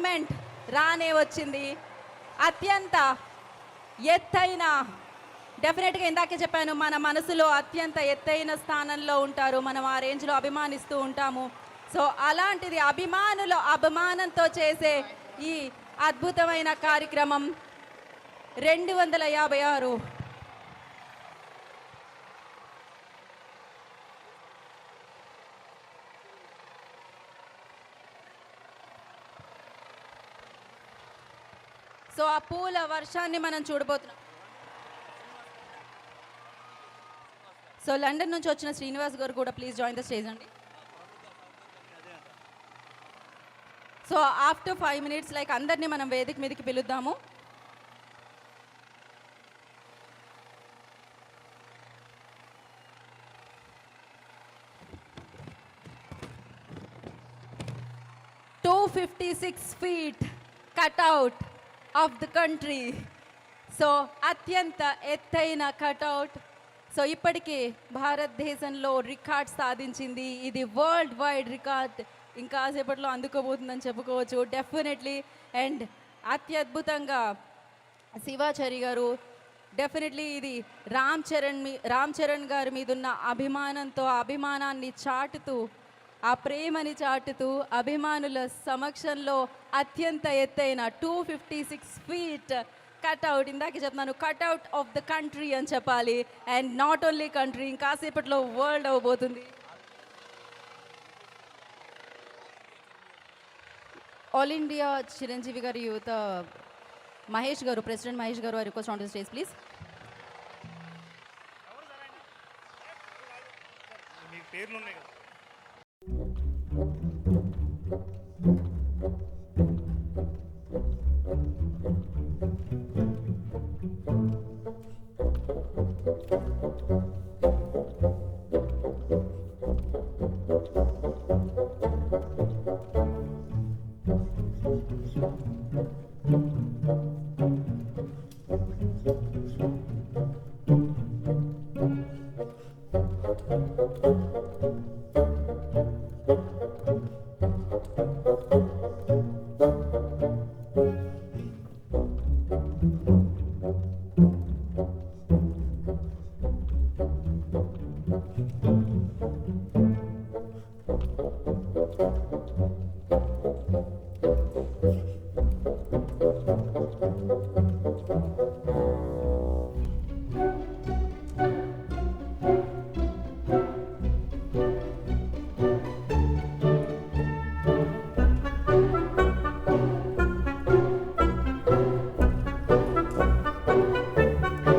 Moment రానే వచ్చింది. అత్యంత ఎత్తైన, డెఫినెట్గా ఇందాకే చెప్పాను, మన మనసులో అత్యంత ఎత్తైన స్థానంలో ఉంటారు, మనం ఆ రేంజ్లో అభిమానిస్తూ ఉంటాము. సో అలాంటిది అభిమానుల అభిమానంతో చేసే ఈ అద్భుతమైన కార్యక్రమం 256. సో ఆ పూల వర్షాన్ని మనం చూడబోతున్నాం. సో లండన్ నుంచి వచ్చిన శ్రీనివాస్ గారు కూడా ప్లీజ్ జాయిన్ ద స్టేజ్ అండి. సో ఆఫ్టర్ 5 minutes లైక్ అందరినీ మనం వేదిక మీదకి పిలుద్దాము. "256 feet cutout of the country." So అత్యంత ఎత్తైన కటౌట్. సో ఇప్పటికీ భారతదేశంలో రికార్డ్ సాధించింది. ఇది వరల్డ్ వైడ్ రికార్డ్, ఇంకా సేపట్లో అందుకోబోతుందని చెప్పుకోవచ్చు డెఫినెట్లీ. అండ్ అత్యద్భుతంగా శివాచారి గారు, డెఫినెట్లీ ఇది రామ్ చరణ్ గారి మీద ఉన్న అభిమానంతో అభిమానాన్ని చాటుతూ, ఆ ప్రేమని చాటుతూ అభిమానుల సమక్షంలో అత్యంత ఎత్తైన 256 feet కట్అవుట్. ఇందాక చెప్తున్నాను, కట్అవుట్ ఆఫ్ ద కంట్రీ అని చెప్పాలి. అండ్ నాట్ ఓన్లీ కంట్రీ, ఇంకాసేపట్లో వరల్డ్ అవ్వబోతుంది. ఆల్ ఇండియా చిరంజీవి గారి యువత మహేష్ గారు, ప్రెసిడెంట్ మహేష్ గారు, I request on the stage please.